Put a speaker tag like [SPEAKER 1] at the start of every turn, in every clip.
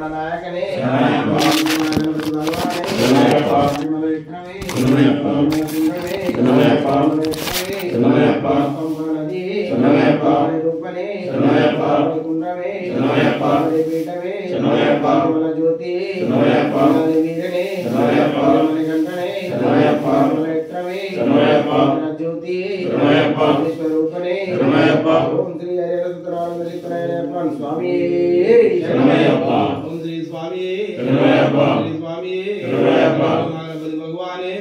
[SPEAKER 1] నాయకనే జ్యోతి జ్యోతి స్వరూపనే ఓం శ్రీ హరిహర స్వామి ఓం శ్రీ స్వామి స్వామి గణపతి భగవానే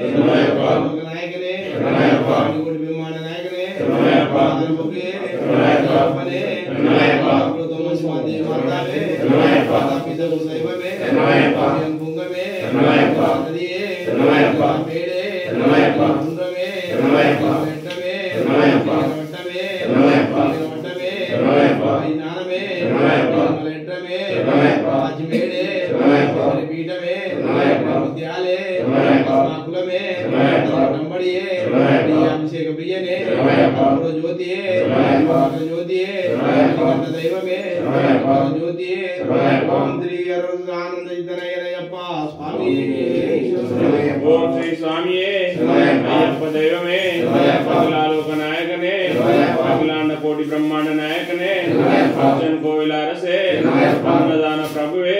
[SPEAKER 1] నాయకనే బ్రహ్మాండ నాయకనే అభిషేక ప్రియనే జ్యోతి జ్యోతి దైవమే జ్యోతి ఓం శ్రీ ఆనందయప్ప స్వామి ఓం శ్రీ స్వామి అయ్యప్ప దైవమే అఖిలాలోక నాయకనే అఖిలాండ కోటి బ్రహ్మాండ నాయకనే కోవిల అరసే అన్నదాన ప్రభువే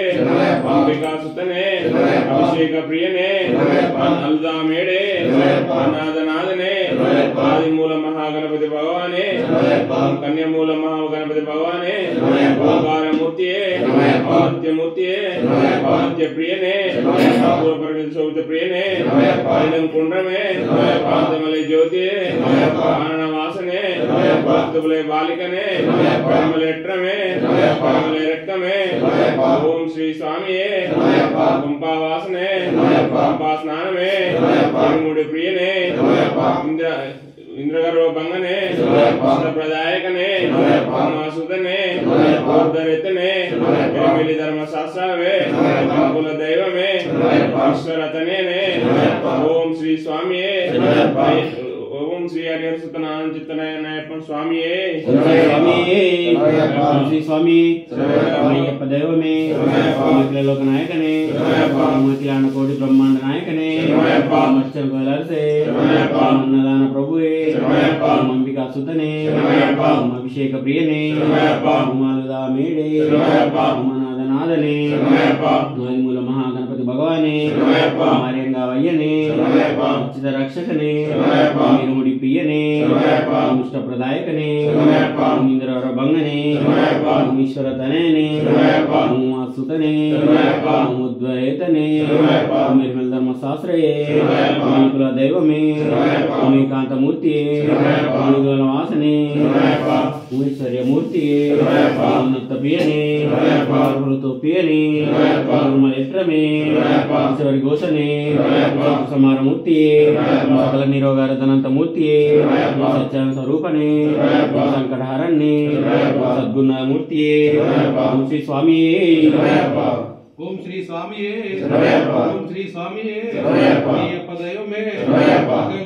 [SPEAKER 1] అంబికా సుతనే అభిషేక ప్రియనే అల్దా మేడే అనాథనాథనే ఆదిమూల మహాగణపతి భగవానే కన్యమూల మహాగణపతి భగవానే ఓంకారమూర్తియే నిత్యమూర్తియే నిత్య ప్రియనే శోభిత ప్రియనే కుండ్రమే కాంతమలై జ్యోతియే వాసనే భక్తులే బాలికనే పరమలేట్రమే పరమలే రక్తమే ఓం శ్రీ స్వామియే పంపావాసనే పంపా స్నానమే ముడి ప్రియనే ఇంద్రగర్వ భంగనే ప్రదాయకనే సుతనే ధరితనే ధర్మశాస్త్రవే కుల దైవమే ఈశ్వరతనేనే ఓం శ్రీ స్వామియే ఓం శ్రీ హరిహర చిత్తనాయనప్ప స్వామియే శ్రీ స్వామి అయ్యప్ప దైవమే లోక నాయకనే అఖిలాండ కోటి బ్రహ్మాండ నాయకనే మత్స్యలసే అన్నదాన ప్రభువే అంబికా సుతనే అభిషేక ప్రియనే ఉమాలుదా మేడే ఉమానాథనాథనే ఆదిమూల మహాగణపతి భగవానే మార్యంగా వయ్యనే ఉచిత రక్షకనే నిరుముడి ప్రియనే ఇష్ట ప్రదాయకనే ఇంద్రవర భంగనే ఈశ్వర తనయనే సుతనే ఉద్వరేతనే నిర్మల ధర్మశాస్త్రయే కుల దైవమే కాంతమూర్తియే వాసనే ఐశ్వర్యమూర్తియే ఉన్నత ప్రియనే ప్రియనే నిర్మలేత్రమే ఈశ్వరి ఘోషనే సమారమూర్తియే సకల నిరోగారధనంత మూర్తియే సత్యాన స్వరూపనే సంకటహరణ్యే సద్గుణమూర్తియే ఓం శ్రీ స్వామియే ఓం శ్రీ స్వామియే ఓం శ్రీ స్వామియే అయ్యప్ప దైవమే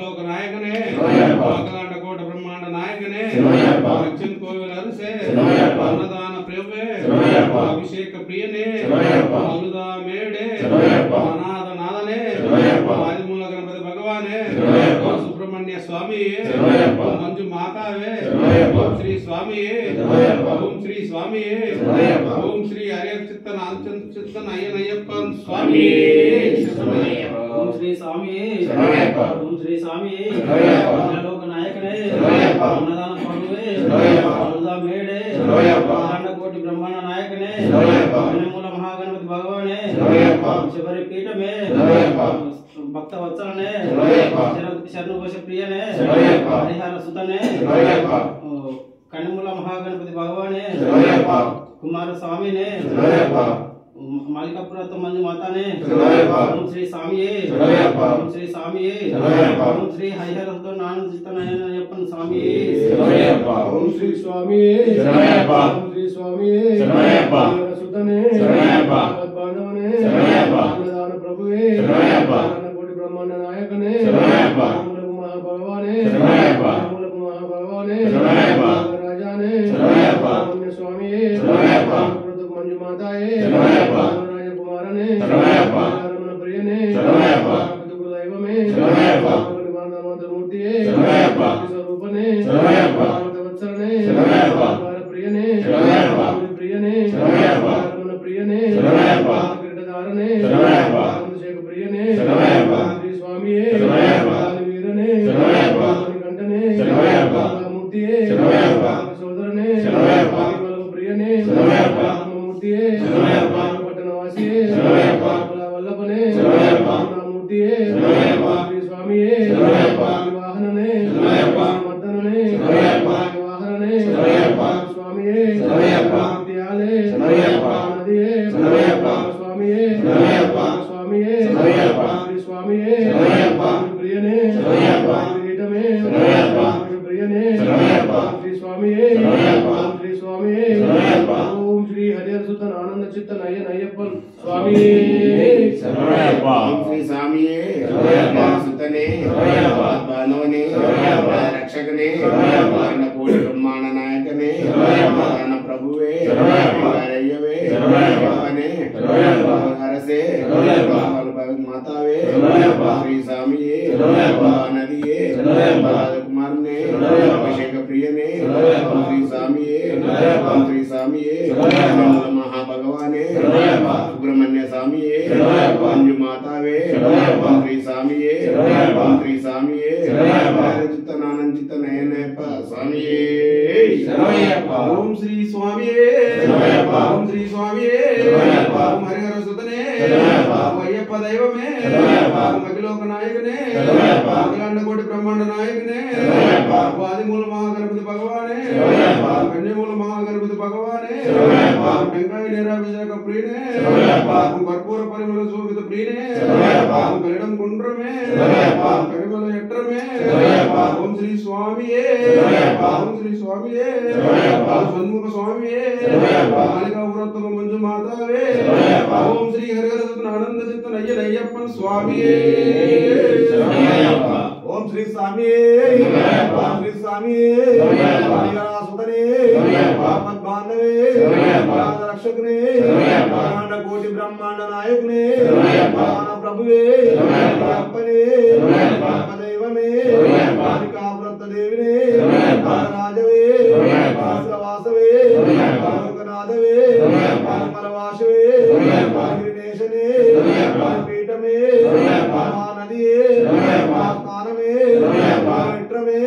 [SPEAKER 1] లోక నాయకనే అఖిలాండ కోట బ్రహ్మాండ నాయకనే దక్షిణ కోవిల అరిసే అన్నదాన ప్రియమే అభిషేక ప్రియనే అలుదా మేడే అనాథ నాథనే ఆదిమూల గణపతి భగవానే సుబ్రహ్మణ్య స్వామి మంజు మాతావే ఓం శ్రీ స్వామియే ఓం శ్రీ స్వామియే ఓం శ్రీ హరిహర చిత్తన అయ్యనయ్యప్ప స్వామి ఓం శ్రీ స్వామియే ఓం శ్రీ స్వామియే లోక నాయకనే అన్నదాన ప్రభువే అలుదా మేడే అఖిలాండ కోటి బ్రహ్మాండ నాయకనే కన్యమూల మహాగణపతి భగవానే శబరి పీఠమే భక్త వత్సలనే శరణుఘోష ప్రియనే హరిహర సుతనే కన్యమూల మహాగణపతి భగవానే కుమార స్వామినే మాలికాపురతో మంజు మాతానే ఓం శ్రీ స్వామియే ఓం శ్రీ స్వామియే ఓం శ్రీ హరిహరతో ఆనందిస్తున్నాయప్ప స్వామియే ఓం శ్రీ స్వామియే ఓం శ్రీ స్వామియే సుతనే బాంధవనే అన్నదాన ప్రభువే కోటి బ్రహ్మాండ నాయకనే మహాభగవానే మహాభగవానే రాజానే స్వామియే మంజు మాతా
[SPEAKER 2] మాతాయే రాజకుమారనే రమణ ప్రియనే దైవమే మూర్తియే స్వరూపనే వత్సరనే ప్రియనే ప్రియనే రమణ ప్రియనే క్రీడధారనే శేఖ ప్రియనే శ్రీ స్వామియే వీరనే కంఠనే మూర్తియే సోదరనే ప్రియనే మూర్తియే పట్టణవాసియే వల్లభనే మూర్తియే శ్రీ స్వామియే వాహననే మర్దననే వాహననే స్వామియే దియాలే నదియే స్వామియే స్వామియే శ్రీ స్వామియే ప్రియనే కిరీటమే ప్రియనే శ్రీ స్వామియే శ్రీ స్వామియే ఓం శ్రీ హరిహరసుత ఆనంద చిత్త నయ్యప్పన్ స్వామియే
[SPEAKER 3] శ్రీ స్వామియే సుతనే బానవనే రక్షకనే కోటి బ్రహ్మాండ నాయకనే ప్రభువే అయ్యవే అనే హరసే మాతావే శ్రీ స్వామియే నదియే కుమారనే అభిషేక ప్రియనే శ్రీ స్వామియే శ్రీ స్వామియే మహాభగవానే సుబ్రహ్మణ్య స్వామియే మంజు మాతావే శ్రీ స్వామియే శ్రీ స్వామియే చిత్తనానంచిత నయనయప్ప స్వామియే
[SPEAKER 2] ఓం శ్రీ స్వామియే ఓం శ్రీ స్వామియే ఓం హరిహర సుతనే ఓం అయ్యప్ప దైవమే ఓం అఖిలోక నాయకనే అఖిలాండ కోటి బ్రహ్మాండ నాయకనే ఆదిమూల మహాగణపతి భగవానే కన్యమూల మహాగణపతి భగవానే వెంకయ్య నీరాభిషేక ప్రియనే కర్పూర పరిమళ శోభిత ప్రియనే కలిడం గుండ్రమే కరిమల ఎట్రమే ఓం శ్రీ స్వామియే ఓం శ్రీ స్వామియే షణ్ముఖ స్వామియే మాలికాపురత్తమ మంజు మాతావే ఓం శ్రీ హరిహర ఆనంద చిత్త నయ్యప్పన్ స్వామియే
[SPEAKER 3] ఓం శ్రీ స్వామియే ఓం శ్రీ స్వామియే సుతనే బాంధవే రక్షకనే కోటి బ్రహ్మాండ నాయకునే ప్రభువే అప్పనే దైవమే కాపురత్త దేవినే రాజవే వాసవే లోకనాథవే మలవాసవే గిరినేశనే పీఠమే మహానదియే స్నానమే విట్రమే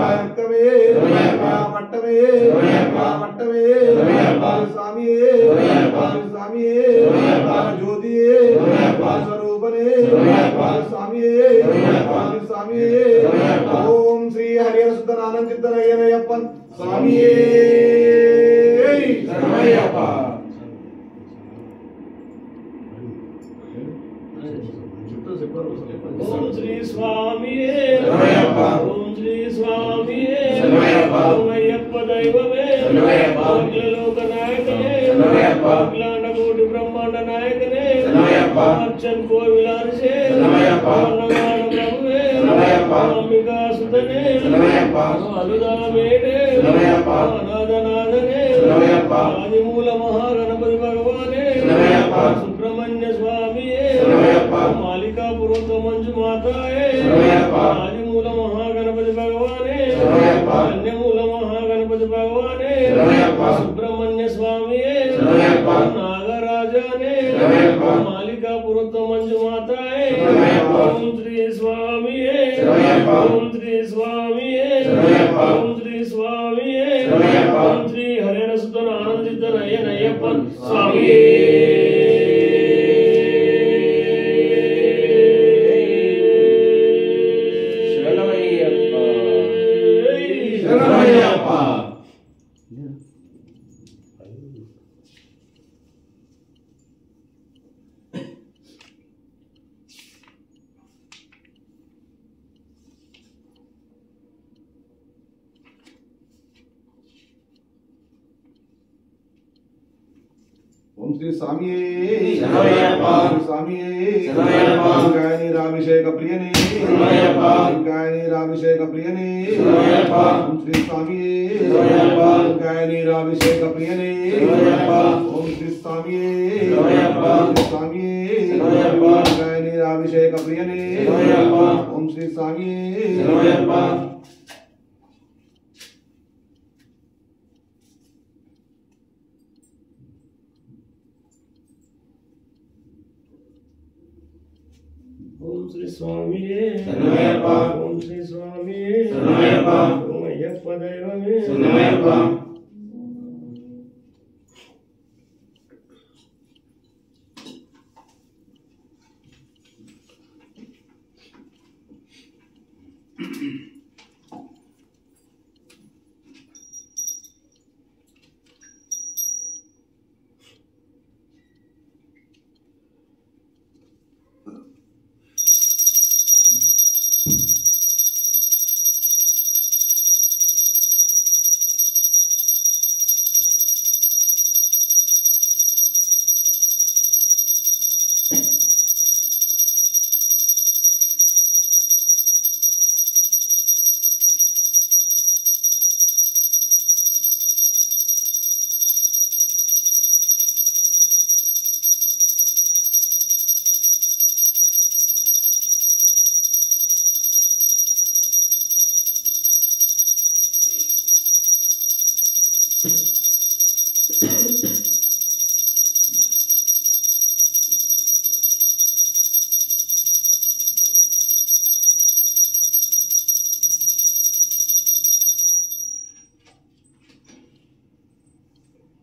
[SPEAKER 3] రక్తమే పట్టమే పట్టమే స్వామియే స్వామియే జ్యోతియే స్వరూపనే స్వామియే స్వామియే ఓం శ్రీ హరిహర సుత ఆనందిత నయ్యప్పన్ స్వామియే
[SPEAKER 2] ఓం శ్రీ స్వామియే ఓం శ్రీ స్వామియే ఓం అయ్యప్ప దైవమే లోక నాయకనే అఖిలాండ కోటి బ్రహ్మాండ నాయకనే అర్చన్ కోవిలార్సే ప్రభువే అంబికా సుతనే అలుదా మేడే అనాథనాథనే ఆదిమూల మహాగణపతి భగవానే సుబ్రహ్మణ్య స్వామియే మాలికాపురత్త మంజు మాతాయే ఆదిమూల మహాగణపతి భగవానే కన్యమూల మహాగణపతి భగవానే సుబ్రహ్మణ్య స్వామియే నాగరాజానే మాలికాపురత్త మంజు మాతాయే ఓం శ్రీ స్వామియే ఓం శ్రీ స్వామియే ఓం శ్రీ స్వామియే ఓం శ్రీ హరిహర సుత ఆనందిత నయ్యప్పన్ స్వామియే
[SPEAKER 3] ఓం శ్రీ స్వామియే స్వామియే గాయనీరాభిషేక ప్రియనే గాయనీరాభిషేక ప్రియనే ఓం శ్రీ స్వామియే గాయనీరాభిషేక ప్రియనే ఓం శ్రీ స్వామియే
[SPEAKER 4] శరణమయ్యప్ప.
[SPEAKER 3] స్వామియే
[SPEAKER 4] శరణమయ్యప్ప.
[SPEAKER 3] నీరాభిషేక ప్రియనే
[SPEAKER 4] శరణమయ్యప్ప.
[SPEAKER 3] ఓం శ్రీ స్వామియే
[SPEAKER 4] శరణమయ్యప్ప.
[SPEAKER 2] ఓం శ్రీ స్వామియే
[SPEAKER 4] శరణమయ్యప్ప.
[SPEAKER 2] ఓం శ్రీ స్వామియే
[SPEAKER 4] శరణమయ్యప్ప.
[SPEAKER 2] ఓం అయ్యప్ప దైవమే
[SPEAKER 4] శరణమయ్యప్ప.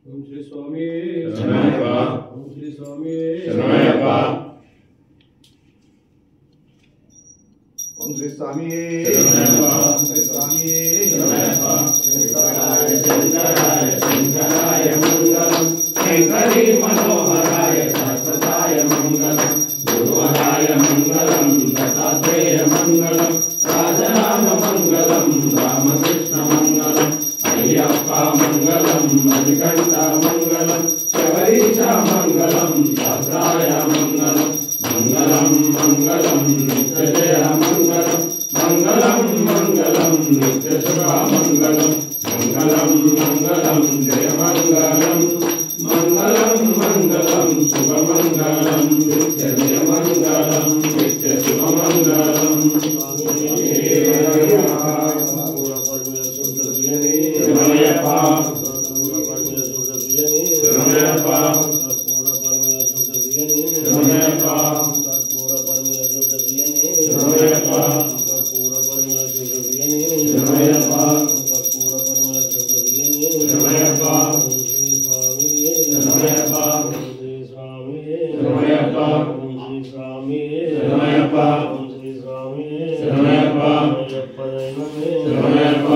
[SPEAKER 2] ఓం శ్రీ స్వామియే
[SPEAKER 4] శరణమయ్యప్ప.
[SPEAKER 2] ఓం శ్రీ స్వామియే
[SPEAKER 4] శరణమయ్యప్ప.
[SPEAKER 3] ఓం శ్రీ స్వామియే
[SPEAKER 4] శరణమయ్యప్ప.
[SPEAKER 3] శ్రీ స్వామియే
[SPEAKER 4] శరణమయ్యప్ప. శంకరాయ శంకరాయ శంకరాయ మంగళం శంకరీ మనోహరాయ శాశ్వతాయ మంగళం గురువరాయ మంగళం దత్తాత్రేయ మంగళం రాజరామ మంగళం రామకృష్ణ మంగళం అయ్యప్ప మంగళం మణికంఠ మంగళం శబరీశ మంగళం శాస్త్రాయ మంగళం మంగళం మంగళం నిత్యజయ మంగళం మంగళం మంగళం నిత్యశుభ మంగళం మంగళం మంగళం జయ మంగళం మంగళం మంగళం శుభ మంగళం నిత్యజయ మంగళం నిత్యశుభ మంగళం శరణమయ్యప్ప. శరణమయ్యప్ప. శరణమయ్యప్ప. శరణమయ్యప్ప. శరణమయ్యప్ప. శరణమయ్యప్ప. శరణమయ్యప్ప. శరణమయ్యప్ప. శరణమయ్యప్ప. శరణమయ్యప్ప. శరణమయ్యప్ప.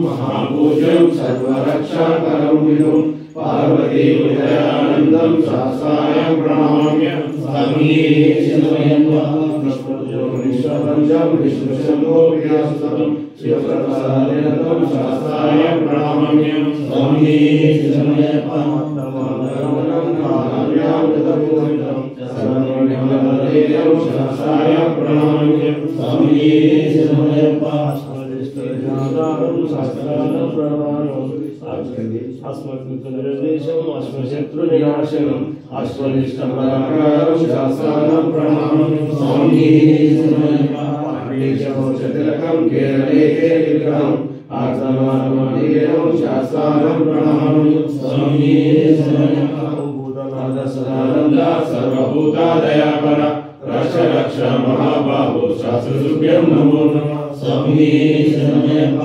[SPEAKER 4] మహాభూజం సర్వరక్షాకరం విధుం పార్వతీ హృదయానందం శాస్త్రాయం ప్రణామ్యం స్వామియే శరణమయ్యప్ప. విశ్వపంచం విష్ణుశంభో ప్రియాసుతం శివప్రసాదేనతం శాస్త్రాయం ప్రణామ్యం స్వామియే శరణమయ్యప్ప. సర్వనిర్మలదేవం శాస్త్రాయం ప్రణామ్యం స్వామియే శరణమయ్యప్ప.
[SPEAKER 2] అస్మద్దేశం అశ్వశత్రు నినాశనం
[SPEAKER 4] అశ్వనిష్టపరాకారం శాస్త్రానం ప్రణామం స్వామియే శరణమయ్యప్ప. పాండేశతిలకం కేరళే విగ్రహం ఆత్మానమదేవం శాస్త్రానం ప్రణామం స్వామియే శరణమయ్యప్ప. భూతనాథ సర్వభూత దయాపర రక్ష రక్ష మహాబాహు శాస్త్రభ్యం నమో నమః స్వామియే శరణమయ్యప్ప.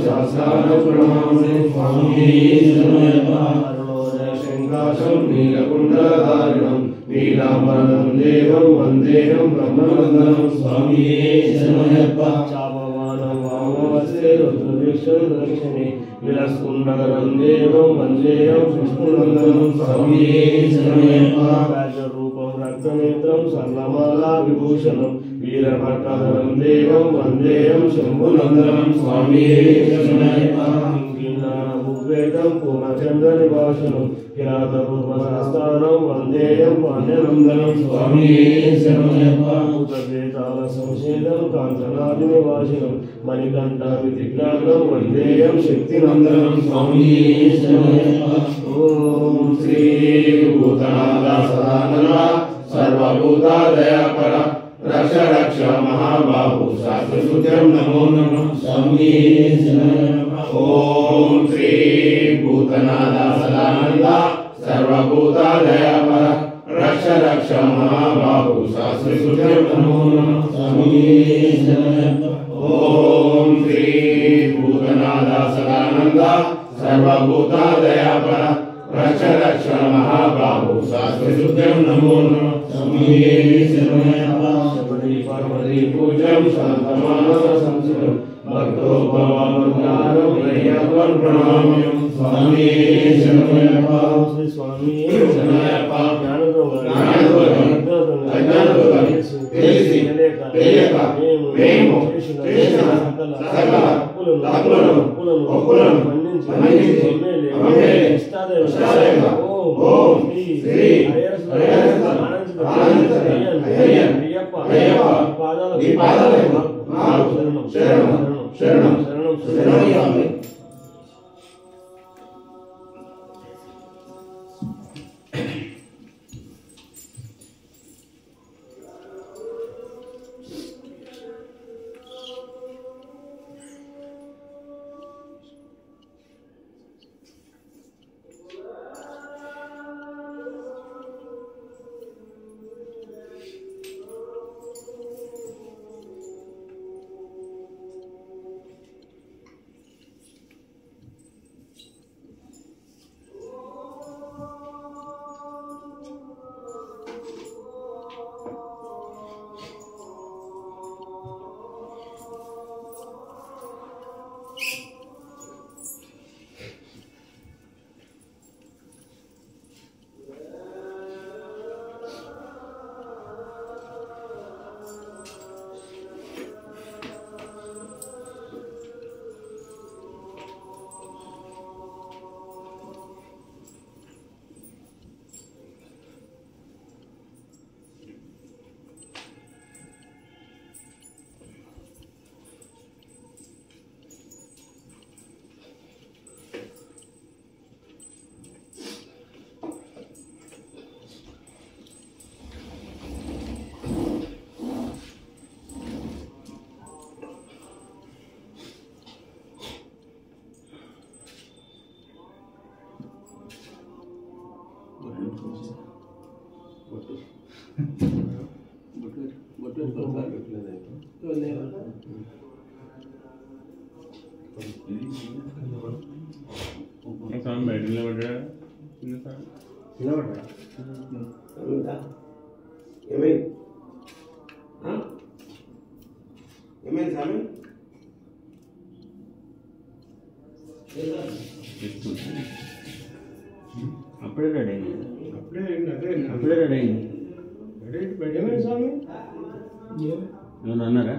[SPEAKER 4] శాస్త్రానం ప్రణామం స్వామియే శరణమయ్యప్ప. శంకాశం నీలకుండధారిణం నీలాంబరం దేవం వందేహం బ్రహ్మనందనం స్వామియే శరణమయ్యప్ప.
[SPEAKER 2] చాపమానం వామవస్తే రుద్రవీక్షం దక్షిణే విలస్కుండలం దేవం వందేహం విష్ణునందనం
[SPEAKER 4] స్వామియే శరణమయ్యప్ప.
[SPEAKER 2] రాజరూపం రక్తనేత్రం సర్ణమాలా విభూషణం వీరభట్టధరం దేవం వందేహం శంభునందనం
[SPEAKER 4] స్వామియే శరణమయ్యప్ప.
[SPEAKER 2] ఉద్వేగం పూర్ణచంద్ర నివాసనం కిరాతపూర్వశాస్త్రం వందేయం పాండ్యనందనం
[SPEAKER 4] స్వామియే శరణమయ్యప్ప.
[SPEAKER 2] భూతవేదాల సంశయ శ్రీశైలం కాంచనాది నివాసినం మణికంఠ విధికారం వందేయం శక్తినందనం
[SPEAKER 4] స్వామి శరణమయ్యప్ప
[SPEAKER 2] ఓం
[SPEAKER 4] శ్రీ భూతనాథ సదానంద సర్వభూతాదయాపర రక్ష రక్ష మహాబాహు శాస్త్రశుద్ధ్యం నమో నమః స్వామి శరణమయ్యప్ప ఓం శ్రీ భూతనాథ సదానంద సర్వభూతాదయాపర రక్ష రక్ష మహాబాహు శాస్త్రశుద్ధ్యం నమో నమః స్వామి శరణమయ్యప్ప ఓం శ్రీ భూతనాథ సదానంద సర్వభూతాదయాపర రక్ష రక్ష మహాబాహు శాస్త్రశుద్ధ్యం నమో నమః స్వామి శరణమయ్యప్ప
[SPEAKER 2] శబరి పార్వతీ పూజం శాంతమానస సంసురం భక్తోపవారం అయ్యప్పన్ ప్రణామ్యం
[SPEAKER 4] స్వామి శరణమయ్యప్ప
[SPEAKER 2] శ్రీ స్వామి
[SPEAKER 4] శరణమయ్యప్ప
[SPEAKER 2] జ్ఞానదోషం
[SPEAKER 4] అజ్ఞానదోషం తెలిసి తెలియక మేము చేసిన సకల తప్పులను ఒప్పులను మన్నించి ఇష్టాదేవ ఓం శ్రీ అయ్యప్ప ఈ పాదాలకు నాకు శరణం శరణం శరణమయ్యామి.
[SPEAKER 3] ఏమైంది స్వామి?
[SPEAKER 1] అప్పుడే రెడీ అయింది.
[SPEAKER 3] అప్పుడే
[SPEAKER 1] రెడీ అయింది.
[SPEAKER 3] ఏమైంది స్వామి?
[SPEAKER 1] ఏమన్నా అన్నారా?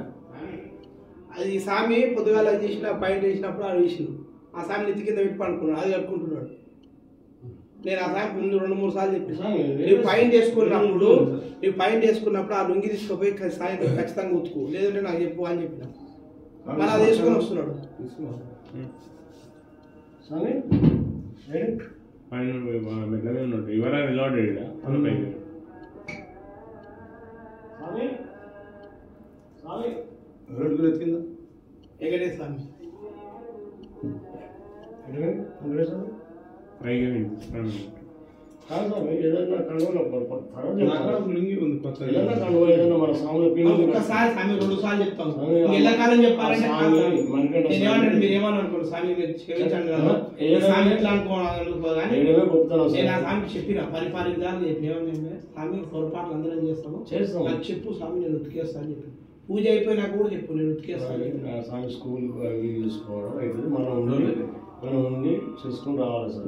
[SPEAKER 5] అది స్వామి పొద్దుగాల చేసిన పైన చేసినప్పుడు ఆడు వేసిండు. ఆ స్వామి నెత్తి కింద పెట్టి పడుకున్నాడు, అది కట్టుకుంటున్నాడు. నేను ఆ స్వామి ముందు 2-3 సార్లు చెప్పాను, నువ్వు పైన చేసుకున్నప్పుడు ఆ లుంగి తీసుకుపోయి సాయంత్రం ఖచ్చితంగా ఉతుకు, లేదంటే నాకు చెప్పు అని చెప్పిన. మళ్ళీ అది వేసుకొని వస్తున్నాడు.
[SPEAKER 3] స్వామి
[SPEAKER 2] ఇవరా నిలబడ్డాడు
[SPEAKER 3] స్వామి స్వామి రోడ్డు ఎత్తిందా?
[SPEAKER 5] ఎగడే స్వామి
[SPEAKER 2] పైగా
[SPEAKER 3] కాదు స్వామి, ఏదన్నా కనుగొన లింగి ఉంది కొత్త ఏదన్నా కనుగొ, ఏదన్నా మన స్వామి
[SPEAKER 5] ఒక్కసారి స్వామి 2 సార్లు చెప్తాను. ఎల్లకాలం చెప్పాలంటే నేనేమంటాడు, మీరు ఏమని అనుకోండి స్వామి, మీరు క్షమించండి కదా స్వామి ఎట్లా అనుకోవాలి కానీ నేను ఆ స్వామికి చెప్పిన పరిపాలించాలని చెప్పిన. ఏమన్నా స్వామి పొరపాట్లు అందరం చేస్తాము, నాకు చెప్పు స్వామి, నేను ఉతికేస్తాను అని చెప్పి. పూజ అయిపోయినాక కూడా చెప్పు, నేను ఉతికేస్తాను.
[SPEAKER 2] స్వామి స్కూల్ అవి చూసుకోవడం అయితే మనం ఉండి చూసుకుని రావాలి సార్.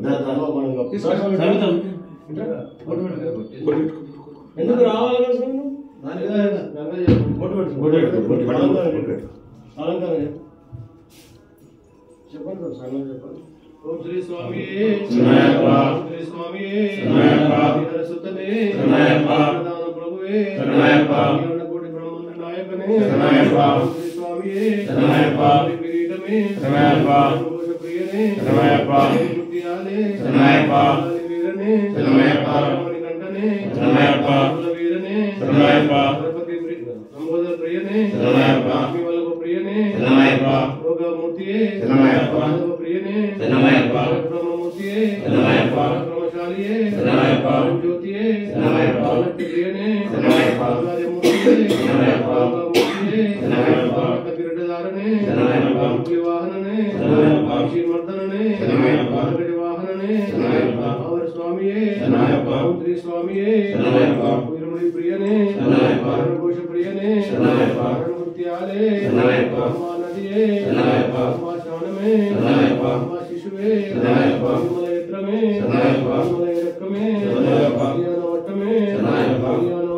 [SPEAKER 3] ఎందుకు రావాలి కదా స్వామి? చెప్పండి సార్, సమయం చెప్పండి. ఓం శ్రీ స్వామి శ్రీ స్వామి సుతమే ప్రభువే కోటి బ్రహ్మాండ నాయకనే నాయకనే
[SPEAKER 4] శరణమయ్యప్ప.
[SPEAKER 3] శ్రీ స్వామియే
[SPEAKER 4] శరణమయ్యప్ప.
[SPEAKER 3] శ్రీ కిరీటమే
[SPEAKER 4] శరణమయ్యప్ప.
[SPEAKER 3] ఘోష ప్రియనే
[SPEAKER 4] శరణమయ్యప్ప.
[SPEAKER 3] ముత్యాలే
[SPEAKER 4] శరణమయ్యప్ప.
[SPEAKER 3] వీరనే
[SPEAKER 4] శరణమయ్యప్ప.
[SPEAKER 3] మణికంఠనే
[SPEAKER 4] శరణమయ్యప్ప.
[SPEAKER 3] వీరనే
[SPEAKER 4] శరణమయ్యప్ప.
[SPEAKER 3] గణపతి సంబోధన ప్రియనే
[SPEAKER 4] శరణమయ్యప్ప.
[SPEAKER 3] వల్లభ ప్రియనే
[SPEAKER 4] శరణమయ్యప్ప.
[SPEAKER 3] రోగమూర్తియే
[SPEAKER 4] శరణమయ్యప్ప.
[SPEAKER 3] మాధవ ప్రియనే
[SPEAKER 4] శరణమయ్యప్ప.
[SPEAKER 3] బ్రహ్మమూర్తియే
[SPEAKER 4] శరణమయ్యప్ప.
[SPEAKER 3] బ్రహ్మశాలియే
[SPEAKER 4] శరణమయ్యప్ప.
[SPEAKER 3] జ్యోతియే
[SPEAKER 4] శరణమయ్యప్ప.
[SPEAKER 3] ప్రియనే
[SPEAKER 4] శరణమయ్యప్ప.
[SPEAKER 3] ఆచార్యమూర్తియే
[SPEAKER 4] శరణమయ్యప్ప.
[SPEAKER 3] రోగమూర్తియే
[SPEAKER 4] శరణమయ్యప్ప.
[SPEAKER 3] కిరీటధారణే
[SPEAKER 4] శరణమయ్యప్ప.
[SPEAKER 3] వాహననే
[SPEAKER 4] శరణమయ్యప్ప.
[SPEAKER 3] శ్రీమర్దననే
[SPEAKER 4] శరణమయ్యప్ప.
[SPEAKER 3] వాహననే
[SPEAKER 4] శరణమయ్యప్ప.
[SPEAKER 3] ఆవర స్వామియే
[SPEAKER 4] శరణమయ్యప్ప.
[SPEAKER 3] శ్రీ స్వామియే
[SPEAKER 4] శరణమయ్యప్ప.
[SPEAKER 3] వీరముడి ప్రియనే
[SPEAKER 4] శరణమయ్యప్ప.
[SPEAKER 3] ఘోష ప్రియనే
[SPEAKER 4] శరణమయ్యప్ప.
[SPEAKER 3] ముత్యాలే
[SPEAKER 4] శరణమయ్యప్ప.
[SPEAKER 3] అమ్మా నదియే
[SPEAKER 4] శరణమయ్యప్ప.
[SPEAKER 3] అమ్మా శ్రవణమే
[SPEAKER 4] శరణమయ్యప్ప.
[SPEAKER 3] అమ్మా శిశువే
[SPEAKER 4] శరణమయ్యప్ప.
[SPEAKER 3] అమ్మల యత్రమే
[SPEAKER 4] శరణమయ్యప్ప.
[SPEAKER 3] అమ్మల ఇరక్కమే
[SPEAKER 4] శరణమయ్యప్ప.
[SPEAKER 3] వట్టమే
[SPEAKER 4] శరణమయ్యప్ప.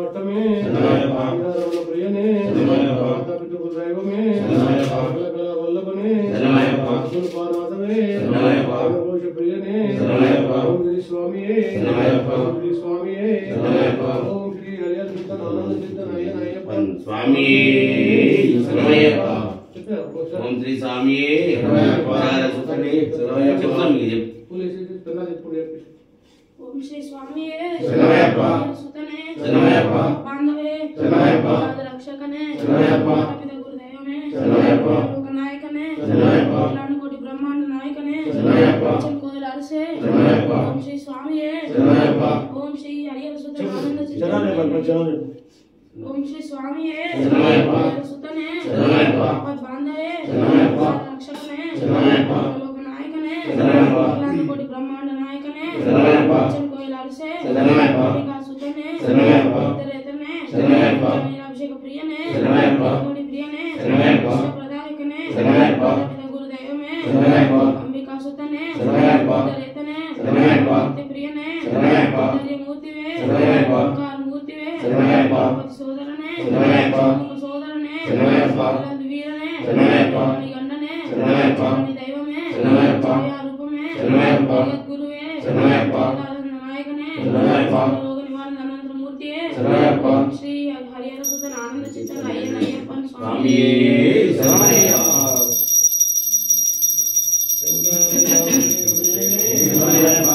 [SPEAKER 3] వట్టమే
[SPEAKER 4] శరణమయ్యప్ప.
[SPEAKER 3] రమణ ప్రియనే
[SPEAKER 4] శరణమయ్యప్ప.
[SPEAKER 3] మాతాపితృ దైవమే
[SPEAKER 4] శరణమయ్యప్ప.
[SPEAKER 3] కళ వల్లభనే
[SPEAKER 4] శరణమయ్యప్ప.
[SPEAKER 3] పానాథమే
[SPEAKER 4] శరణమయ్యప్ప.
[SPEAKER 3] ఘోష ప్రియనే
[SPEAKER 4] శరణమయ్యప్ప.
[SPEAKER 3] ఓం శ్రీ స్వామియే
[SPEAKER 4] శరణమయ్యప్ప.
[SPEAKER 3] ఓం శ్రీ స్వామియే
[SPEAKER 4] శరణమయ్యప్ప.
[SPEAKER 3] ఓం శ్రీ హరిహర చిత్తన ఆనంద చిత్తన అయ్యన అయ్యప్ప
[SPEAKER 4] స్వామి శరణమయ్యప్ప.
[SPEAKER 3] చెప్పారు ఒకసారి.
[SPEAKER 4] ఓం శ్రీ స్వామియే శరణమయ్యప్ప. శరణమయ్యప్ప. చెప్తాను మీకు చెప్పు.
[SPEAKER 3] పోలీసు పిల్లలు ఎప్పుడు చెప్పేసి
[SPEAKER 6] ఓం శ్రీ స్వామియే
[SPEAKER 4] శరణమయ్యప్ప.
[SPEAKER 6] సుతనే
[SPEAKER 4] శరణమయ్యప్ప.
[SPEAKER 6] బాంధవే
[SPEAKER 4] శరణమయ్యప్ప.
[SPEAKER 6] రక్షకనే
[SPEAKER 4] శరణమయ్యప్ప.
[SPEAKER 6] పిత గురుదైవమే
[SPEAKER 4] శరణమయ్యప్ప.
[SPEAKER 6] లోక నాయకనే
[SPEAKER 4] శరణమయ్యప్ప.
[SPEAKER 6] కోటి బ్రహ్మాండ నాయకనే
[SPEAKER 4] శరణమయ్యప్ప.
[SPEAKER 6] కోయిల అరసే
[SPEAKER 4] శరణమయ్యప్ప.
[SPEAKER 6] ఓం శ్రీ స్వామియే
[SPEAKER 4] శరణమయ్యప్ప.
[SPEAKER 6] ఓం శ్రీ హరిహర సుతన ఆనంద
[SPEAKER 3] జనాలే
[SPEAKER 6] చిత్తనే
[SPEAKER 3] జనాలే
[SPEAKER 6] ఓం శ్రీ స్వామియే
[SPEAKER 4] శరణమయ్యప్ప.
[SPEAKER 6] సుతనే
[SPEAKER 4] శరణమయ్యప్ప.
[SPEAKER 6] బాంధవే
[SPEAKER 4] శరణమయ్యప్ప.
[SPEAKER 6] రక్షకనే
[SPEAKER 4] శరణమయ్యప్ప.
[SPEAKER 6] లోక నాయకనే
[SPEAKER 4] శరణమయ్యప్ప.
[SPEAKER 6] కోటి బ్రహ్మాండ నాయకనే
[SPEAKER 4] శరణమయ్యప్ప.
[SPEAKER 6] కోయిల అరసే
[SPEAKER 4] శరణమయ్యప్ప.
[SPEAKER 6] సుతనే
[SPEAKER 4] శరణమయ్యప్ప.
[SPEAKER 6] ఇతరేతనే
[SPEAKER 4] శరణమయ్యప్ప.
[SPEAKER 6] అభిషేక ప్రియనే
[SPEAKER 4] శరణమయ్యప్ప.
[SPEAKER 6] కోటి ప్రియనే
[SPEAKER 4] శరణమయ్యప్ప.
[SPEAKER 6] ప్రదాయకనే
[SPEAKER 4] శరణమయ్యప్ప.
[SPEAKER 6] పిత గురుదైవమే
[SPEAKER 4] శరణమయ్యప్ప.
[SPEAKER 6] అంబికా సుతనే
[SPEAKER 4] శరణమయ్యప్ప.
[SPEAKER 6] ఇతరేతనే
[SPEAKER 4] శరణమయ్యప్ప.
[SPEAKER 6] ప్రియనే
[SPEAKER 4] శరణమయ్యప్ప.
[SPEAKER 6] మూర్తివే
[SPEAKER 4] శరణమయ్యప్ప.
[SPEAKER 6] మూర్తివే
[SPEAKER 4] శరణమయ్యప్ప.
[SPEAKER 6] సోదరనే
[SPEAKER 4] శరణమయ్యప్ప.
[SPEAKER 6] సోదరనే
[SPEAKER 4] శరణమయ్యప్ప.
[SPEAKER 6] వీరనే
[SPEAKER 4] శరణమయ్యప్ప.
[SPEAKER 6] గండనే
[SPEAKER 4] శరణమయ్యప్ప.
[SPEAKER 6] దైవమే
[SPEAKER 4] శరణమయ్యప్ప.
[SPEAKER 6] రూపమే
[SPEAKER 4] శరణమయ్యప్ప.
[SPEAKER 6] గురువే
[SPEAKER 4] శరణమయ్యప్ప.
[SPEAKER 6] నాయకనే
[SPEAKER 4] శరణమయ్యప్ప.
[SPEAKER 6] రోగ నివారణ అనంతరమూర్తియే
[SPEAKER 4] శరణమయ్యప్ప.
[SPEAKER 6] శ్రీ హరిహర సుతన ఆనంద చిత్తన అయ్యన అయ్యప్పన్
[SPEAKER 4] స్వామి శరణమయ్యప్ప. శరణమయ్యప్ప.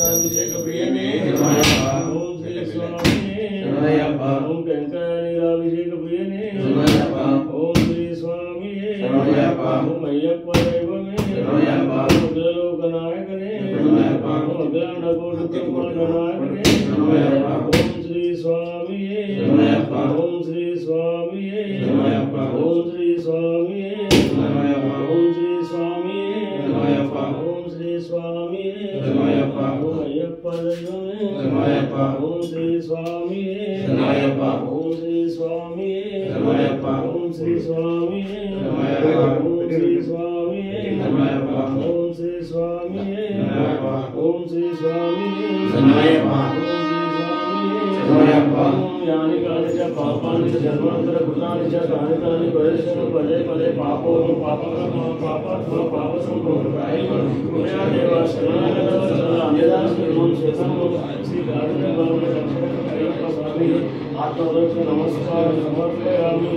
[SPEAKER 4] అభిషేక ప్రియనే శరణమయ్యప్ప.
[SPEAKER 3] ఓం శ్రీ స్వామియే
[SPEAKER 4] శరణమయ్యప్ప.
[SPEAKER 3] ఓం కంకానిరాభిషేక ప్రియనే
[SPEAKER 4] శరణమయ్యప్ప.
[SPEAKER 3] ఓం శ్రీ స్వామియే
[SPEAKER 4] శరణమయ్యప్ప.
[SPEAKER 3] ఓం అయ్యప్ప దైవమే
[SPEAKER 4] శరణమయ్యప్ప.
[SPEAKER 3] అగ్రలోక నాయకనే
[SPEAKER 4] శరణమయ్యప్ప.
[SPEAKER 3] ఓం అగ్రాండ కోటి బ్రహ్మాండ నాయకనే
[SPEAKER 4] శరణమయ్యప్ప.
[SPEAKER 3] ఓం శ్రీ స్వామియే
[SPEAKER 4] శరణమయ్యప్ప.
[SPEAKER 3] ఓం శ్రీ స్వామియే
[SPEAKER 4] శరణమయ్యప్ప.
[SPEAKER 3] ఓం శ్రీ స్వామియే
[SPEAKER 4] శరణమయ్యప్ప.
[SPEAKER 3] ఓం శ్రీ స్వామియే
[SPEAKER 4] శరణమయ్యప్ప.
[SPEAKER 3] ఓం శ్రీ స్వామియే
[SPEAKER 4] శరణమయ్యప్ప.
[SPEAKER 3] ఓం అయ్యప్ప దైవమే
[SPEAKER 4] శరణమయ్యప్ప.
[SPEAKER 3] ఓం శ్రీ స్వామియే
[SPEAKER 4] శరణమయ్యప్ప.
[SPEAKER 3] ఓం శ్రీ స్వామియే
[SPEAKER 4] శరణమయ్యప్ప.
[SPEAKER 3] ఓం శ్రీ స్వామియే
[SPEAKER 4] శరణమయ్యప్ప.
[SPEAKER 3] ఓం శ్రీ స్వామియే
[SPEAKER 4] శరణమయ్యప్ప.
[SPEAKER 3] ఓం శ్రీ స్వామియే
[SPEAKER 4] శరణమయ్యప్ప.
[SPEAKER 3] ఓం శ్రీ స్వామియే
[SPEAKER 4] శరణమయ్యప్ప. శరణమయ్యప్ప.
[SPEAKER 3] ఓం యాని కాని చ పాపాని చ జన్మాంతర కృతాని చ కాని కాని పరిశ్రమ పదే పదే పాపోం పాపకర్మ పాపాత్మ పాప సంభవం పుణ్యా దేవ శరణాగత వత్సల అన్యదా శ్రీమం శేషం శ్రీ కారుణ్య భావన రక్షణ అయ్యప్ప స్వామి ఆత్మదర్శ నమస్కారం సమర్పయామి.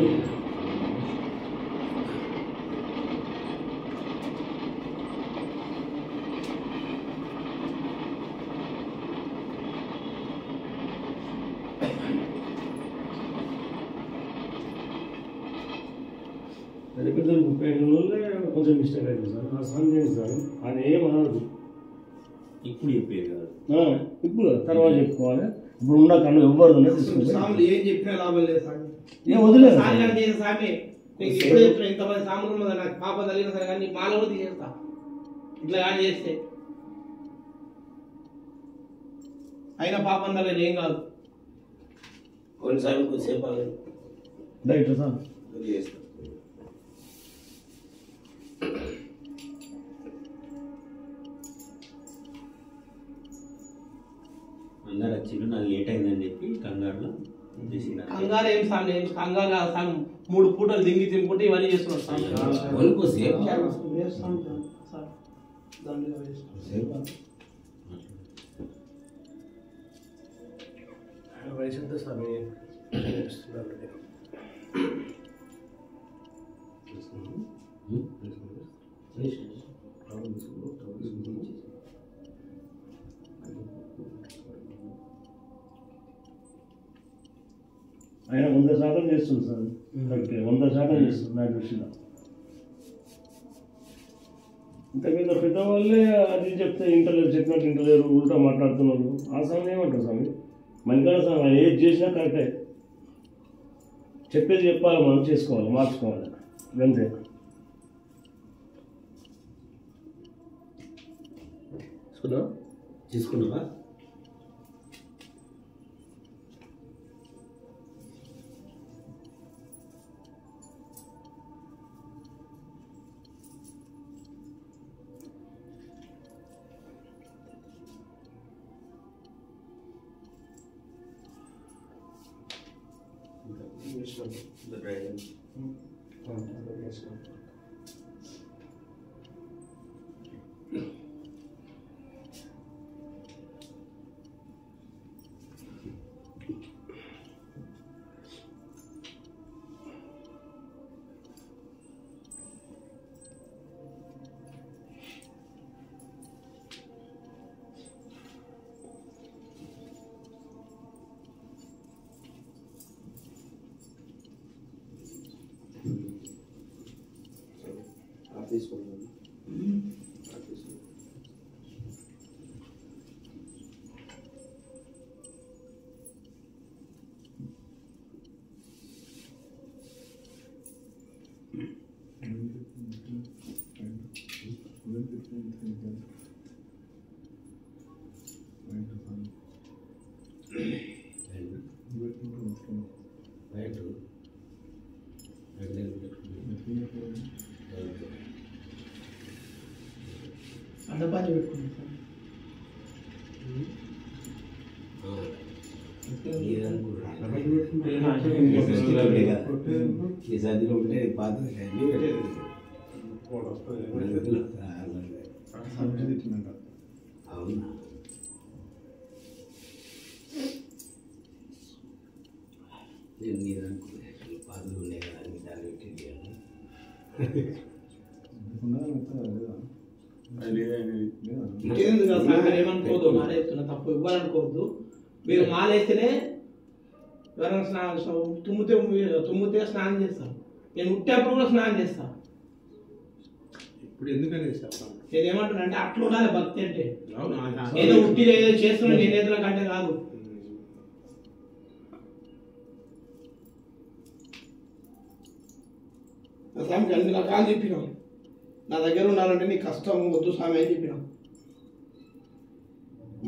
[SPEAKER 3] పెద్దలు 35 రోజులే కొంచెం మిస్టేక్ అవుతుంది సార్. నా సందేహం సార్ ఆయన ఏమనదు.
[SPEAKER 1] ఇప్పుడు చెప్పేది కాదు.
[SPEAKER 3] ఇప్పుడు తర్వాత చెప్పుకోవాలి. ఇప్పుడు ఉన్న కన్ను ఎవ్వరు తీసుకుంటే
[SPEAKER 5] సాములు ఏం చెప్పినా లాభం లేదు సామి.
[SPEAKER 3] ఏం వదిలేదు
[SPEAKER 5] సామి గారు చేసే సామి నీకు ఇప్పుడు చెప్తున్నా ఇంతమంది సాములు ఉన్నదా నాకు పాపం తగిలిన సరే కానీ నీకు మాల కూడా తీసేస్తా ఇట్లా కానీ చేస్తే అయినా పాపం తగ్గదు ఏం కాదు.
[SPEAKER 4] కొన్నిసార్లు కొద్దిసేపు ఆగండి.
[SPEAKER 3] Right sir.
[SPEAKER 4] చేస్తాం.
[SPEAKER 1] అందరు వచ్చిండు నాకు లేట్ అయిందని చెప్పి కంగారులో చేసిన
[SPEAKER 5] కంగారు ఏం సామి ఏం కంగారు కాదు సామి 3 పూటలు దింగి తినుకుంటే ఇవన్నీ చేస్తున్నాడు సామి.
[SPEAKER 4] కొద్దిసేపు
[SPEAKER 5] వేస్తాం సార్ దండగా వేస్తాం.
[SPEAKER 3] వయసు ఎంత స్వామి? ఆయన 100% చేస్తుంది సార్. కరెక్టే 100% చేస్తుంది నా దృష్టిలో. ఇంతకన్నా పెద్దవాళ్ళే అది చెప్తే ఇంటలేరు, చెప్పినట్టు ఇంటలేరు, ఉల్టా మాట్లాడుతున్నారు. ఆ సమయం ఏమంటారు స్వామి? మనికాడ స్వామి ఏది చేసినా కరెక్టే, చెప్పేది చెప్పాలి, మనం చేసుకోవాలి, మార్చుకోవాలి, అంతే.
[SPEAKER 1] తీసుకున్నావా?
[SPEAKER 5] అడ్డపాచి పెట్టుకున్నాను
[SPEAKER 1] సార్. ఉంటే పాత అవునా? నేను మీరు అనుకునే పాతలు ఉండే కదా అని దాన్ని
[SPEAKER 5] ఏమనుకోవద్దు, మాల చెప్తున్నా, తప్పు ఇవ్వాలనుకోవద్దు. మీరు మాల వేస్తేనే ఎవరైనా స్నానం తుమ్మితే స్నానం చేస్తాను. నేను ఉట్టేప్పుడు కూడా స్నానం చేస్తాను.
[SPEAKER 7] ఇప్పుడు ఎందుకని
[SPEAKER 5] నేను ఏమంటున్నా అంటే అట్లా ఉండాలి భక్తి అంటే. ఏదో ఉట్టి ఏదో చేస్తున్నా నేనేతల కంటే కాదు. స్వామికి అన్ని రకాలు చెప్పినాం. నా దగ్గర ఉండాలంటే నీ కష్టం వద్దు స్వామి అని చెప్పినాం.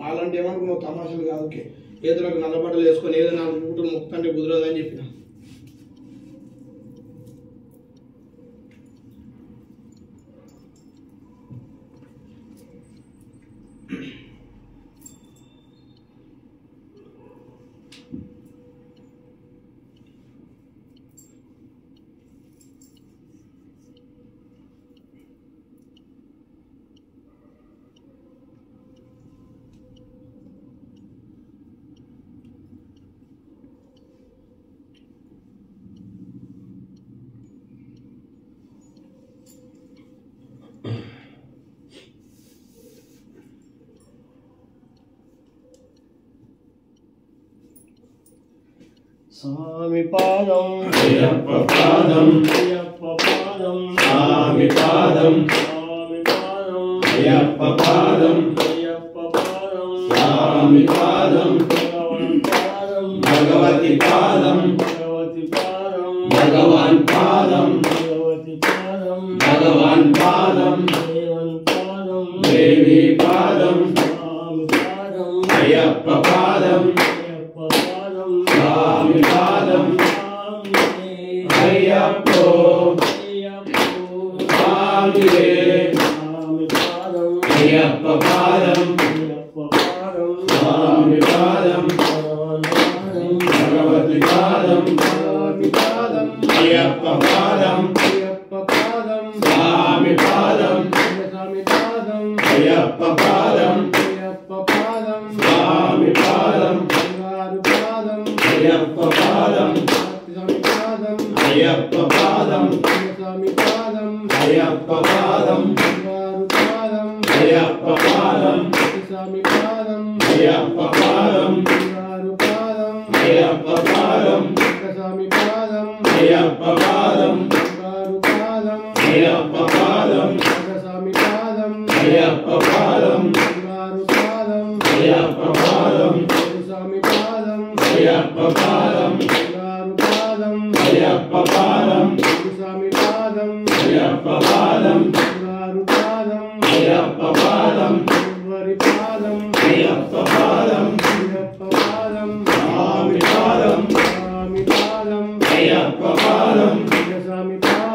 [SPEAKER 5] మాలంటే ఏమనుకున్నావు, తమాషలు కాదు, ఏదోలకు నల్లబట్టలు వేసుకొని ఏదో 4 పూటలు మొక్కంటే కుదరదు అని చెప్పినాం.
[SPEAKER 3] స్వామి పాదం
[SPEAKER 4] అయ్యప్ప పాదం
[SPEAKER 3] అయ్యప్ప పాదం
[SPEAKER 4] స్వామి పాదం
[SPEAKER 3] స్వామి పాదం
[SPEAKER 4] అయ్యప్ప పాదం
[SPEAKER 3] అయ్యప్ప పాదం
[SPEAKER 4] స్వామి పాదం
[SPEAKER 3] భగవతి పాదం
[SPEAKER 4] భగవతి పాదం
[SPEAKER 3] భగవాన్ పాదం
[SPEAKER 4] భగవాన్ పాదం
[SPEAKER 3] భగవతి పాదం
[SPEAKER 4] భగవాన్ పాదం
[SPEAKER 3] దేవన్ పాదం
[SPEAKER 4] దేవి పాదం
[SPEAKER 3] స్వామి పాదం
[SPEAKER 4] అయ్యప్ప పాదం
[SPEAKER 3] అయ్యప్ప పాదం
[SPEAKER 4] స్వామి పాదం
[SPEAKER 3] స్వామి
[SPEAKER 4] అయ్యప్పో
[SPEAKER 3] అయ్యప్పో
[SPEAKER 4] స్వామివే
[SPEAKER 3] స్వామి పాదం
[SPEAKER 4] అయ్యప్ప పాదం
[SPEAKER 3] అయ్యప్ప పాదం
[SPEAKER 4] స్వామి పాదం
[SPEAKER 3] భగవాన్ పాదం
[SPEAKER 4] భగవతి పాదం
[SPEAKER 3] స్వామి పాదం
[SPEAKER 4] అయ్యప్ప పాదం
[SPEAKER 3] అయ్యప్ప పాదం
[SPEAKER 4] స్వామి పాదం
[SPEAKER 3] స్వామి పాదం
[SPEAKER 4] అయ్యప్ప పాదం
[SPEAKER 3] అయ్యప్ప పాదం
[SPEAKER 4] స్వామి పాదం
[SPEAKER 3] బంగారు పాదం
[SPEAKER 4] అయ్యప్ప పాదం
[SPEAKER 3] స్వామి పాదం అయ్యప్ప పాదం
[SPEAKER 2] స్వామి పాదం
[SPEAKER 3] అయ్యప్ప పాదం
[SPEAKER 2] బంగారు పాదం
[SPEAKER 3] అయ్యప్ప పాదం
[SPEAKER 2] స్వామి పాదం
[SPEAKER 3] అయ్యప్ప పాదం
[SPEAKER 2] బంగారు పాదం
[SPEAKER 3] అయ్యప్ప పాదం
[SPEAKER 2] స్వామి పాదం
[SPEAKER 3] అయ్యప్ప పాదం
[SPEAKER 2] బంగారు పాదం
[SPEAKER 3] అయ్యప్ప పాదం
[SPEAKER 2] స్వామి పాదం
[SPEAKER 3] అయ్యప్ప పాదం
[SPEAKER 2] బంగారు పాదం
[SPEAKER 3] అయ్యప్ప పాదం
[SPEAKER 2] స్వామి పాదం
[SPEAKER 3] అయ్యప్ప పాదం
[SPEAKER 2] బంగారు పాదం
[SPEAKER 3] అయ్యప్ప పాదం
[SPEAKER 2] స్వామి పాదం
[SPEAKER 3] అయ్యప్ప పాదం
[SPEAKER 2] బంగారు పాదం
[SPEAKER 3] అయ్యప్ప పాదం
[SPEAKER 2] వరి పాదం
[SPEAKER 3] అయ్యప్ప పాదం
[SPEAKER 2] అయ్యప్ప పాదం
[SPEAKER 3] స్వామి పాదం
[SPEAKER 2] స్వామి పాదం
[SPEAKER 3] అయ్యప్ప పాదం
[SPEAKER 2] స్వామి పాదం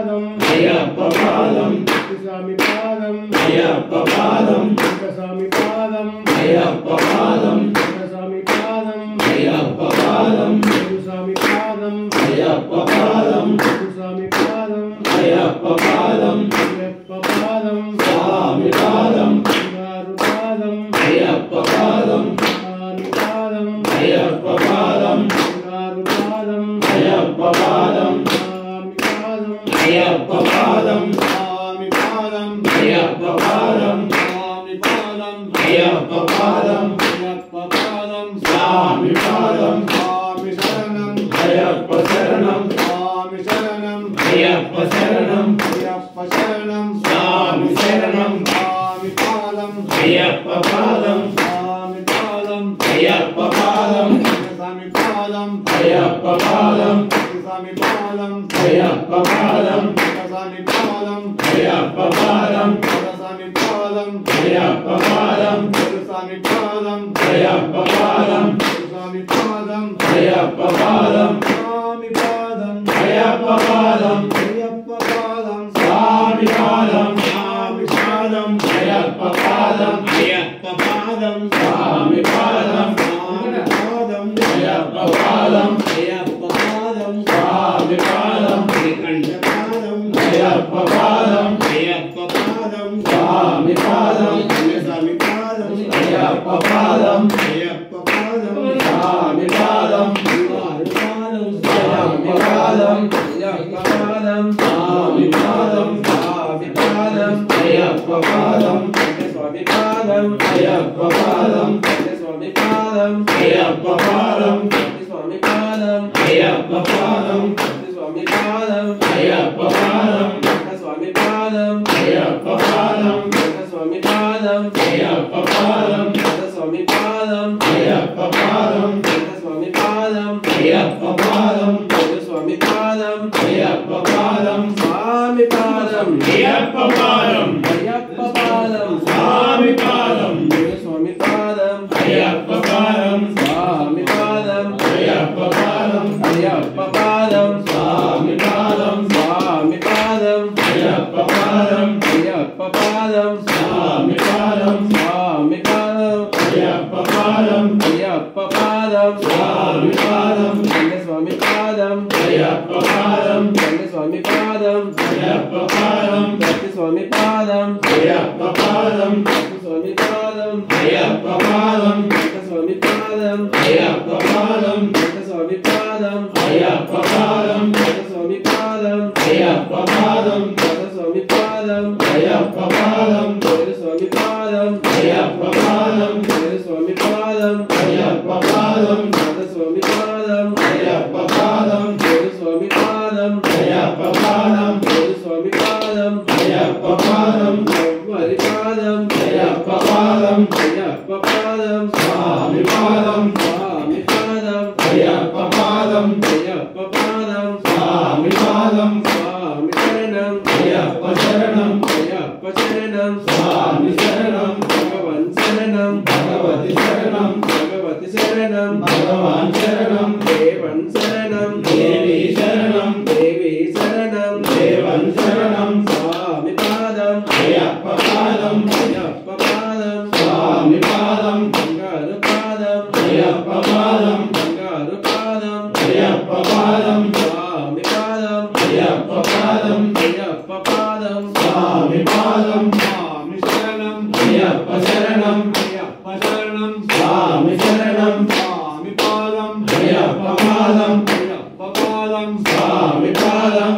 [SPEAKER 3] అయ్యప్ప పాదం
[SPEAKER 2] స్వామి పాదం
[SPEAKER 3] అయ్యప్ప పాదం
[SPEAKER 2] స్వామి పాదం
[SPEAKER 3] అయ్యప్ప పాదం
[SPEAKER 2] స్వామి పాదం
[SPEAKER 3] అయ్యప్ప పాదం
[SPEAKER 2] స్వామి పాదం
[SPEAKER 3] అయ్యప్ప పాదం
[SPEAKER 2] స్వామి పాదం
[SPEAKER 3] అయ్యప్ప పాదం
[SPEAKER 2] అయ్యప్ప పాదం
[SPEAKER 3] స్వామి పాదం
[SPEAKER 2] బంగారు పాదం
[SPEAKER 3] అయ్యప్ప పాదం
[SPEAKER 2] స్వామి పాదం
[SPEAKER 3] అయ్యప్ప పాదం
[SPEAKER 2] బంగారు పాదం
[SPEAKER 3] అయ్యప్ప పాదం
[SPEAKER 2] స్వామి పాదం
[SPEAKER 3] అయ్యప్ప పాదం
[SPEAKER 2] స్వామి పాదం
[SPEAKER 3] అయ్యప్ప పాదం
[SPEAKER 2] స్వామి పాదం
[SPEAKER 3] అయ్యప్ప పాదం
[SPEAKER 2] అయ్యప్ప పాదం
[SPEAKER 3] స్వామి పాదం
[SPEAKER 2] స్వామి శరణం
[SPEAKER 3] అయ్యప్ప శరణం
[SPEAKER 2] స్వామి శరణం
[SPEAKER 3] అయ్యప్ప శరణం
[SPEAKER 2] అయ్యప్ప శరణం
[SPEAKER 3] స్వామి శరణం
[SPEAKER 2] స్వామి పాదం
[SPEAKER 3] అయ్యప్ప పాదం
[SPEAKER 2] స్వామి పాదం
[SPEAKER 3] అయ్యప్ప పాదం
[SPEAKER 2] స్వామి పాదం
[SPEAKER 3] అయ్యప్ప పాదం
[SPEAKER 2] స్వామి పాదం
[SPEAKER 3] అయ్యప్ప పాదం
[SPEAKER 2] స్వామి పాదం
[SPEAKER 3] అయ్యప్ప పాదం
[SPEAKER 2] స్వామి పాదం
[SPEAKER 3] అయ్యప్ప పాదం
[SPEAKER 2] స్వామి పాదం
[SPEAKER 3] అయ్యప్ప పాదం
[SPEAKER 2] స్వామి పాదం
[SPEAKER 3] అయ్యప్ప పాదం
[SPEAKER 2] స్వామి పాదం
[SPEAKER 3] అయ్యప్ప పాదం
[SPEAKER 2] అయ్యప్ప పాదం
[SPEAKER 3] స్వామి పాదం
[SPEAKER 2] స్వామి పాదం
[SPEAKER 3] అయ్యప్ప పాదం
[SPEAKER 2] అయ్యప్ప పాదం
[SPEAKER 3] స్వామి పాదం
[SPEAKER 2] స్వామి పాదం
[SPEAKER 3] అయ్యప్ప పాదం
[SPEAKER 2] అయ్యప్ప పాదం
[SPEAKER 3] స్వామి పాదం
[SPEAKER 2] శ్రీకంఠ పాదం
[SPEAKER 3] అయ్యప్ప పాదం
[SPEAKER 2] అయ్యప్ప పాదం
[SPEAKER 3] స్వామి పాదం
[SPEAKER 2] స్వామి పాదం
[SPEAKER 3] అయ్యప్ప పాదం
[SPEAKER 2] అయ్యప్ప పాదం
[SPEAKER 3] స్వామి పాదం
[SPEAKER 2] వారి పాదం
[SPEAKER 3] స్వామి పాదం
[SPEAKER 2] అయ్యప్ప పాదం
[SPEAKER 3] స్వామి పాదం
[SPEAKER 2] స్వామి పాదం
[SPEAKER 3] అయ్యప్ప పాదం
[SPEAKER 2] స్వామి పాదం
[SPEAKER 3] అయ్యప్ప పాదం
[SPEAKER 2] స్వామి పాదం
[SPEAKER 3] అయ్యప్ప పాదం
[SPEAKER 2] స్వామి పాదం
[SPEAKER 3] అయ్యప్ప పాదం
[SPEAKER 2] స్వామి పాదం
[SPEAKER 3] అయ్యప్ప పాదం
[SPEAKER 2] స్వామి పాదం
[SPEAKER 3] అయ్యప్ప పాదం
[SPEAKER 2] స్వామి పాదం
[SPEAKER 3] అయ్యప్ప పాదం
[SPEAKER 2] స్వామి పాదం
[SPEAKER 3] అయ్యప్ప పాదం
[SPEAKER 2] స్వామి పాదం
[SPEAKER 3] అయ్యప్ప పాదం
[SPEAKER 2] స్వామి పాదం
[SPEAKER 3] అయ్యప్ప పాదం
[SPEAKER 2] స్వామి పాదం
[SPEAKER 3] అయ్యప్ప పాదం
[SPEAKER 2] అయ్యప్ప పాదం
[SPEAKER 3] స్వామి పాదం
[SPEAKER 2] స్వామి పాదం
[SPEAKER 3] అయ్యప్ప పాదం
[SPEAKER 2] స్వామి పాదం
[SPEAKER 3] అయ్యప్ప పాదం
[SPEAKER 2] అయ్యప్ప పాదం
[SPEAKER 3] స్వామి పాదం
[SPEAKER 2] స్వామి పాదం
[SPEAKER 3] అయ్యప్ప పాదం
[SPEAKER 2] అయ్యప్ప పాదం
[SPEAKER 3] స్వామి పాదం
[SPEAKER 2] స్వామి పాదం
[SPEAKER 3] అయ్యప్ప పాదం
[SPEAKER 2] అయ్యప్ప పాదం
[SPEAKER 3] స్వామి పాదం
[SPEAKER 2] స్వామి పాదం
[SPEAKER 3] అయ్యప్ప పాదం
[SPEAKER 2] స్వామి పాదం
[SPEAKER 3] అయ్యప్ప పాదం
[SPEAKER 2] స్వామి పాదం
[SPEAKER 3] అయ్యప్ప పాదం
[SPEAKER 2] స్వామి పాదం
[SPEAKER 3] అయ్యప్ప పాదం
[SPEAKER 2] స్వామి పాదం
[SPEAKER 3] అయ్యప్ప పాదం
[SPEAKER 2] స్వామి పాదం
[SPEAKER 3] అయ్యప్ప పాదం
[SPEAKER 2] స్వామి పాదం
[SPEAKER 3] అయ్యప్ప పాదం
[SPEAKER 2] స్వామి పాదం
[SPEAKER 3] అయ్యప్ప పాదం
[SPEAKER 2] స్వామి పాదం
[SPEAKER 3] అయ్యప్ప పాదం
[SPEAKER 2] స్వామి పాదం
[SPEAKER 3] అయ్యప్ప పాదం
[SPEAKER 2] స్వామి పాదం
[SPEAKER 3] అయ్యప్ప పాదం
[SPEAKER 2] స్వామి పాదం
[SPEAKER 3] అయ్యప్ప పాదం
[SPEAKER 2] స్వామి పాదం
[SPEAKER 3] అయ్యప్ప పాదం
[SPEAKER 2] వరి పాదం
[SPEAKER 3] అయ్యప్ప పాదం
[SPEAKER 2] అయ్యప్ప పాదం
[SPEAKER 3] స్వామి పాదం
[SPEAKER 2] స్వామి పాదం
[SPEAKER 3] అయ్యప్ప పాదం
[SPEAKER 2] అయ్యప్ప పాదం
[SPEAKER 3] స్వామి పాదం
[SPEAKER 2] స్వామి శరణం
[SPEAKER 3] అయ్యప్ప శరణం
[SPEAKER 2] అయ్యప్ప శరణం
[SPEAKER 3] స్వామి శరణం
[SPEAKER 2] భగవన్ శరణం
[SPEAKER 3] భగవతి శరణం
[SPEAKER 2] భగవతి శరణం
[SPEAKER 3] భగవాన్ శరణం
[SPEAKER 2] దేవన్ శరణం
[SPEAKER 3] దేవి శరణం
[SPEAKER 2] దేవి శరణం
[SPEAKER 3] దేవన్ శరణం
[SPEAKER 2] స్వామి పాదం
[SPEAKER 3] అయ్యప్ప పాదం
[SPEAKER 2] అయ్యప్ప పాదం
[SPEAKER 3] స్వామి పాదం
[SPEAKER 2] బంగారు పాదం
[SPEAKER 3] అయ్యప్ప పాదం
[SPEAKER 2] బంగారు పాదం
[SPEAKER 3] అయ్యప్ప పాదం
[SPEAKER 2] స్వామి పాదం
[SPEAKER 3] అయ్యప్ప పాదం
[SPEAKER 2] అయ్యప్ప పాదం
[SPEAKER 3] స్వామి పాదం
[SPEAKER 2] స్వామి శరణం
[SPEAKER 3] అయ్యప్ప శరణం
[SPEAKER 2] అయ్యప్ప శరణం
[SPEAKER 3] స్వామి శరణం
[SPEAKER 2] స్వామి పాదం
[SPEAKER 3] అయ్యప్ప పాదం
[SPEAKER 2] అయ్యప్ప పాదం
[SPEAKER 3] స్వామి పాదం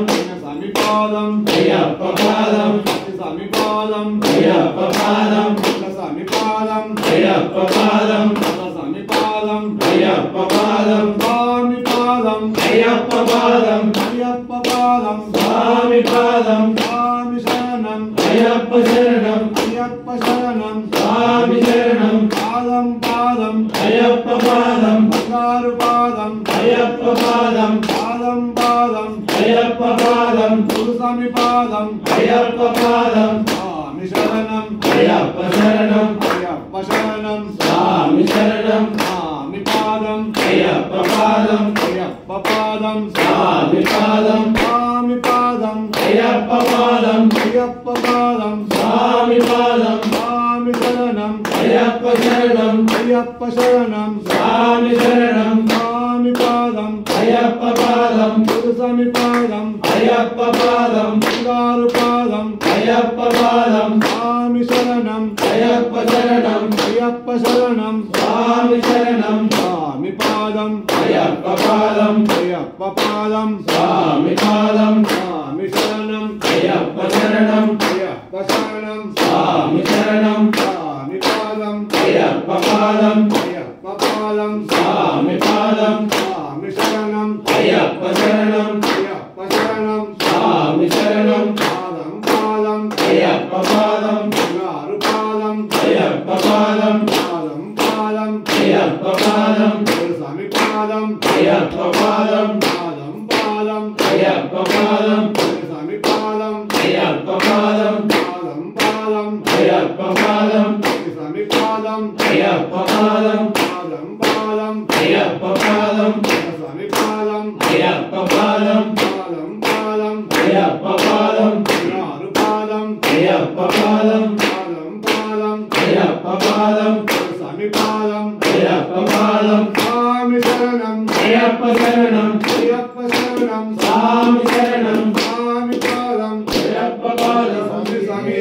[SPEAKER 3] పాదం
[SPEAKER 7] స్వామి పాదం
[SPEAKER 3] అయ్యప్ప పాదం
[SPEAKER 7] స్వామి పాదం
[SPEAKER 3] అయ్యప్ప పాదం
[SPEAKER 7] స్వామి పాదం
[SPEAKER 3] అయ్యప్ప పాదం
[SPEAKER 7] అయ్యప్ప పాదం
[SPEAKER 3] స్వామి పాదం
[SPEAKER 7] స్వామి శరణం
[SPEAKER 3] అయ్యప్ప శరణం
[SPEAKER 7] అయ్యప్ప శరణం
[SPEAKER 3] స్వామి శరణం
[SPEAKER 7] పాదం పాదం
[SPEAKER 3] అయ్యప్ప పాదం
[SPEAKER 7] బంగారు పాదం
[SPEAKER 3] అయ్యప్ప పాదం
[SPEAKER 7] పాదం పాదం
[SPEAKER 3] అయ్యప్ప పాదం
[SPEAKER 7] స్వామి పాదం
[SPEAKER 3] అయ్యప్ప పాదం
[SPEAKER 7] స్వామి శరణం
[SPEAKER 3] అయ్యప్ప శరణం
[SPEAKER 7] అయ్యప్ప శరణం
[SPEAKER 3] స్వామి శరణం
[SPEAKER 7] స్వామి పాదం
[SPEAKER 3] అయ్యప్ప పాదం
[SPEAKER 7] అయ్యప్ప పాదం
[SPEAKER 3] స్వామి పాదం
[SPEAKER 7] స్వామి పాదం
[SPEAKER 3] అయ్యప్ప పాదం
[SPEAKER 7] అయ్యప్ప పాదం
[SPEAKER 3] స్వామి పాదం
[SPEAKER 7] స్వామి శరణం
[SPEAKER 3] అయ్యప్ప శరణం
[SPEAKER 7] అయ్యప్ప శరణం
[SPEAKER 3] స్వామి శరణం
[SPEAKER 7] స్వామి పాదం
[SPEAKER 3] అయ్యప్ప పాదం
[SPEAKER 7] స్వామి పాదం
[SPEAKER 3] అయ్యప్ప పాదం
[SPEAKER 7] బంగారు పాదం
[SPEAKER 3] అయ్యప్ప పాదం
[SPEAKER 7] స్వామి శరణం
[SPEAKER 3] అయ్యప్ప శరణం
[SPEAKER 7] అయ్యప్ప శరణం
[SPEAKER 3] స్వామి శరణం
[SPEAKER 7] స్వామి పాదం
[SPEAKER 3] అయ్యప్ప పాదం
[SPEAKER 7] అయ్యప్ప పాదం
[SPEAKER 3] స్వామి పాదం
[SPEAKER 7] స్వామి శరణం
[SPEAKER 3] అయ్యప్ప శరణం
[SPEAKER 7] అయ్యప్ప శరణం
[SPEAKER 3] స్వామి శరణం
[SPEAKER 7] స్వామి పాదం
[SPEAKER 3] అయ్యప్ప పాదం
[SPEAKER 7] అయ్యప్ప పాదం
[SPEAKER 3] స్వామి పాదం
[SPEAKER 7] స్వామి శరణం
[SPEAKER 3] అయ్యప్ప శరణం
[SPEAKER 7] అయ్యప్ప శరణం
[SPEAKER 3] స్వామి శరణం
[SPEAKER 7] పాదం పాదం
[SPEAKER 3] అయ్యప్ప పాదం
[SPEAKER 7] బంగారు పాదం
[SPEAKER 3] అయ్యప్ప పాదం
[SPEAKER 7] పాదం పాదం
[SPEAKER 3] అయ్యప్ప పాదం
[SPEAKER 7] స్వామి పాదం
[SPEAKER 3] అయ్యప్ప పాదం
[SPEAKER 7] పాదం పాదం
[SPEAKER 3] అయ్యప్ప పాదం
[SPEAKER 7] స్వామి పాదం
[SPEAKER 3] అయ్యప్ప పాదం
[SPEAKER 7] పాదం పాదం
[SPEAKER 3] అయ్యప్ప పాదం
[SPEAKER 7] స్వామి పాదం
[SPEAKER 3] అయ్యప్ప పాదం
[SPEAKER 7] పాదం పాదం
[SPEAKER 3] అయ్యప్ప పాదం
[SPEAKER 7] స్వామి పాదం
[SPEAKER 3] అయ్యప్ప పాదం
[SPEAKER 7] పాదం పాదం
[SPEAKER 3] అయ్యప్ప పాదం
[SPEAKER 7] బంగారు పాదం
[SPEAKER 3] అయ్యప్ప పాదం
[SPEAKER 7] పాదం పాదం
[SPEAKER 3] అయ్యప్ప పాదం
[SPEAKER 7] స్వామి పాదం
[SPEAKER 3] అయ్యప్ప పాదం
[SPEAKER 7] స్వామి శరణం
[SPEAKER 3] అయ్యప్ప శరణం
[SPEAKER 7] అయ్యప్ప శరణం
[SPEAKER 3] స్వామి శరణం
[SPEAKER 7] స్వామి పాదం
[SPEAKER 3] అయ్యప్ప పాదం
[SPEAKER 7] స్వామి స్వామి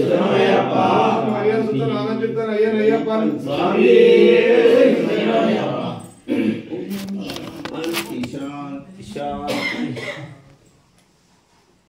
[SPEAKER 3] శరణమయ్యప్ప
[SPEAKER 7] అయ్యప్ప అయ్యప్ప
[SPEAKER 3] స్వామి